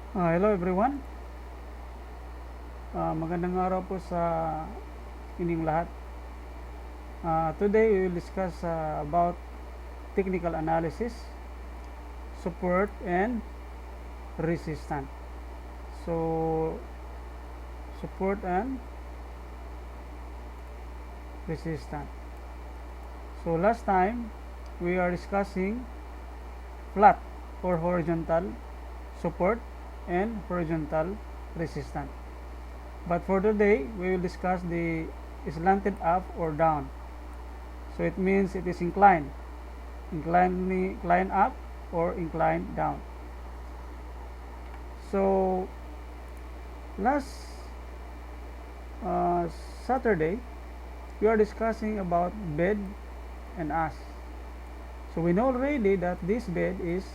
Hello everyone. Magandang araw po sa inyong lahat. Today we will discuss about technical analysis, support and resistance. So support and resistance. So last time we are discussing flat or horizontal support and horizontal resistance. But for today, we will discuss the slanted up or down. So it means it is inclined up or inclined down. So last uh, Saturday, we are discussing about bed and ask. So we know already that this bed is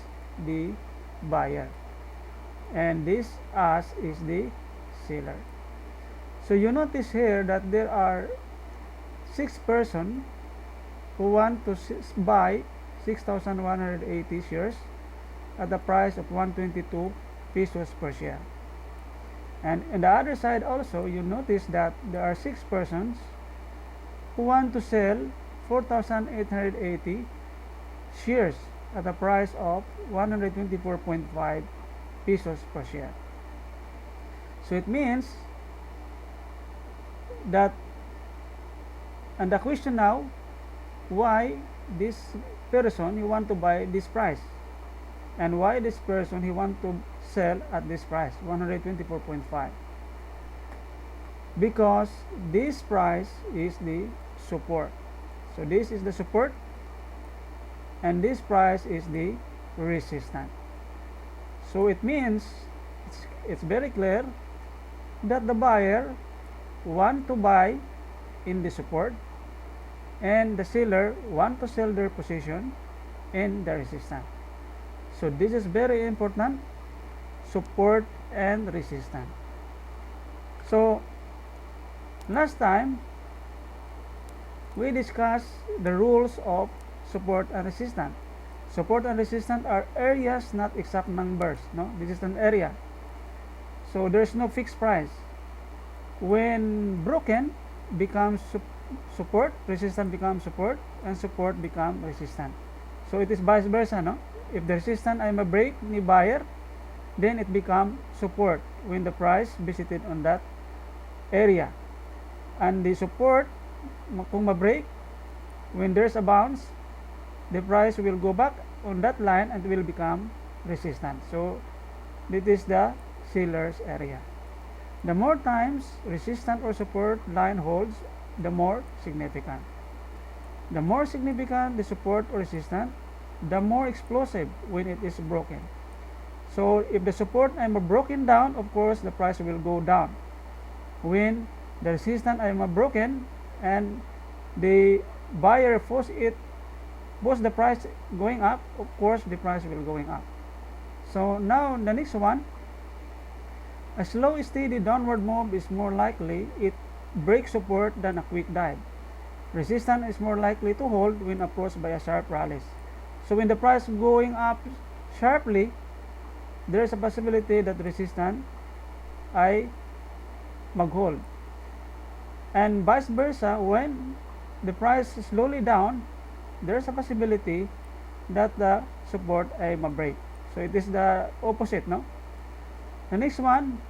the buyer and this ask is the seller. So you notice here that there are 6 persons who want to buy 6,180 shares at the price of 122 pesos per share. And on the other side also, you notice that there are 6 persons who want to sell 4,880 shares at a price of 124.5 pesos per share. So it means that, and the question now, why this person he want to buy this price and why this person he want to sell at this price 124.5, because this price is the support. So this is the support and this price is the resistance. So it means it's very clear that the buyer want to buy in the support and the seller want to sell their position in the resistance. So this is very important, support and resistance. So last time we discussed the rules of support and resistance. Support and resistance are areas, not exact numbers. No, this is an area. So there's no fixed price. When broken, becomes support, resistance becomes support, and support becomes resistance. So it is vice versa, no? If the resistance ay ma-break ni buyer, then it becomes support when the price visited on that area. And the support, kung ma-break, when there's a bounce, the price will go back on that line and will become resistance. So this is the seller's area. The more times resistance or support line holds, the more significant. The more significant the support or resistance, the more explosive when it is broken. So if the support is broken down, of course the price will go down. When the resistance is broken and the buyer force the price going up, of course the price will going up. So now the next one, a slow steady downward move is more likely it breaks support than a quick dive. Resistance is more likely to hold when approached by a sharp rally. So when the price going up sharply, there is a possibility that resistance ay mag-hold. And vice versa, when the price is slowly down, there is a possibility that the support ay ma-break. So it is the opposite, no? The next one,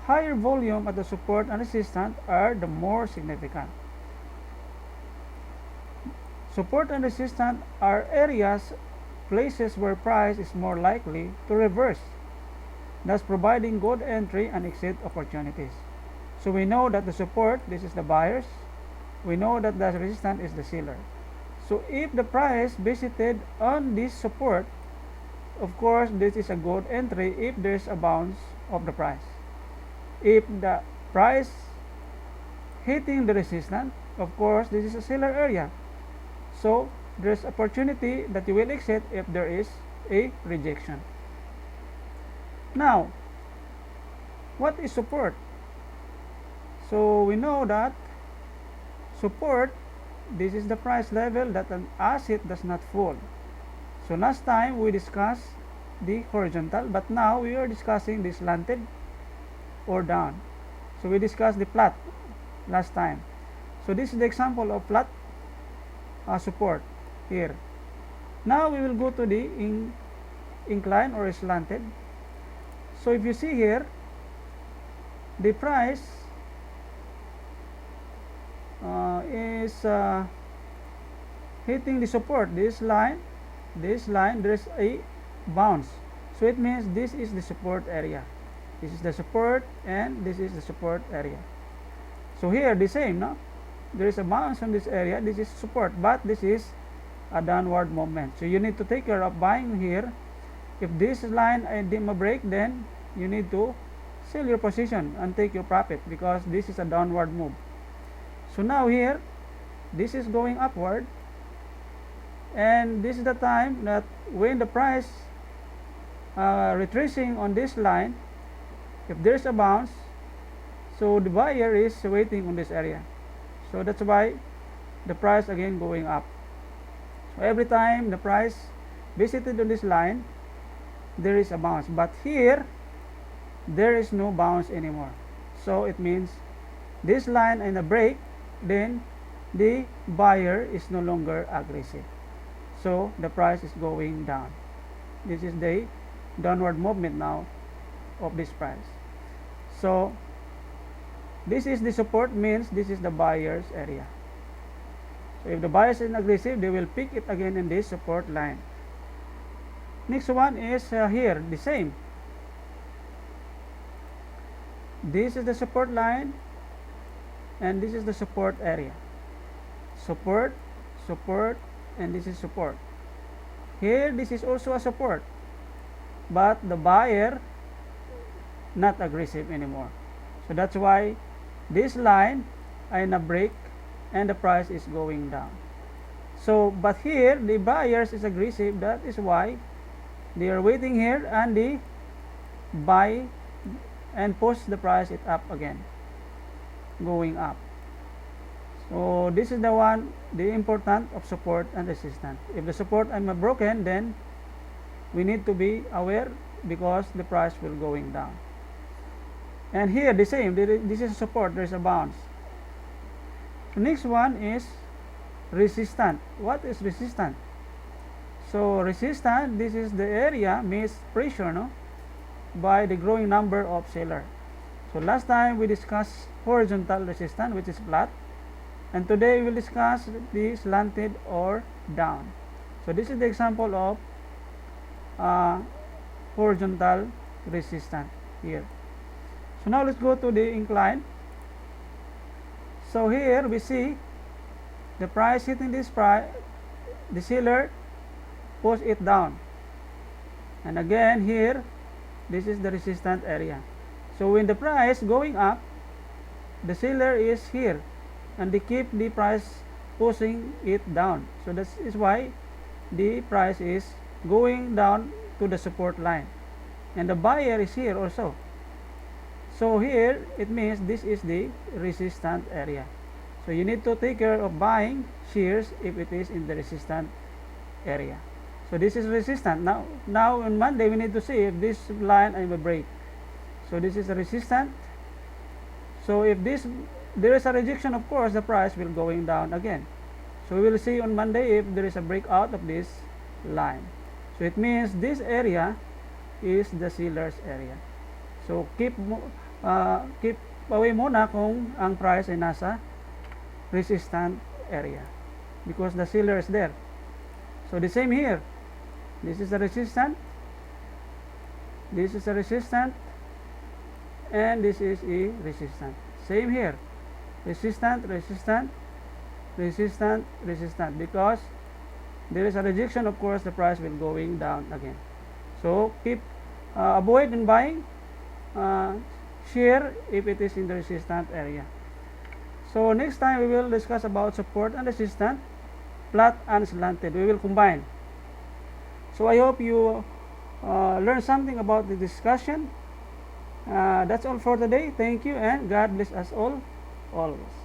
higher volume at the support and resistance are the more significant. Support and resistance are areas, places where price is more likely to reverse, thus providing good entry and exit opportunities. So we know that the support, this is the buyers. We know that the resistance is the seller. So if the price visited on this support, of course this is a good entry if there's a bounce of the price. If the price hitting the resistance, of course this is a seller area. So there's opportunity that you will exit if there is a rejection. Now, what is support? So we know that support, this is the price level that an asset does not fall. So last time we discussed the horizontal, but now we are discussing the slanted or down. So we discussed the flat last time. So this is the example of flat support here. Now we will go to the incline or slanted. So if you see here, the price is hitting the support, this line, there's a bounce. So it means this is the support area. This is the support and this is the support area. So here the same, no? There is a bounce on this area, this is support, but this is a downward movement. So you need to take care of buying here. If this line dim a break, then you need to sell your position and take your profit because this is a downward move. So now here, this is going upward, and this is the time that when the price retracing on this line, if there's a bounce, so the buyer is waiting on this area. So that's why the price again going up. So every time the price visited on this line, there is a bounce, but here there is no bounce anymore. So it means this line and a break, then the buyer is no longer aggressive. So the price is going down. This is the downward movement now of this price. So this is the support, means this is the buyer's area. So if the buyer is aggressive, they will pick it again in this support line. Next one is here, the same. This is the support line and this is the support area. Support, support, and this is support. Here this is also a support, but the buyer not aggressive anymore. So that's why this line in a break and the price is going down. So but here the buyers is aggressive, that is why they are waiting here and they buy and push the price it up again, going up. So this is the one, the important of support and resistance. If the support is broken, then we need to be aware because the price will going down. And here the same, this is support, there is a bounce. So next one is resistance. What is resistance? So resistance, this is the area means pressure, no, by the growing number of sellers. So last time we discussed horizontal resistance, which is flat, and today we will discuss the slanted or down. So this is the example of horizontal resistance here. So now let's go to the incline. So here we see the price hitting this price, the seller push it down, and again here this is the resistance area. So when the price going up, the seller is here and they keep the price pushing it down. So that is why the price is going down to the support line, and the buyer is here also. So here it means this is the resistance area. So you need to take care of buying shares if it is in the resistance area. So this is resistance. Now on Monday we need to see if this line will break. So this is a resistance. So if there is a rejection, of course the price will going down again. So we will see on Monday if there is a breakout of this line. So it means this area is the seller's area. So keep away muna kung ang price ay nasa resistance area because the seller is there. So the same here. This is a resistance. This is a resistance. And this is a resistance. Same here. Resistance, resistance, resistance, resistance. Because there is a rejection, of course the price will going down again. So keep avoid in buying share if it is in the resistance area. So next time we will discuss about support and resistance, flat and slanted. We will combine. So I hope you learn something about the discussion. That's all for today. Thank you and God bless us all always.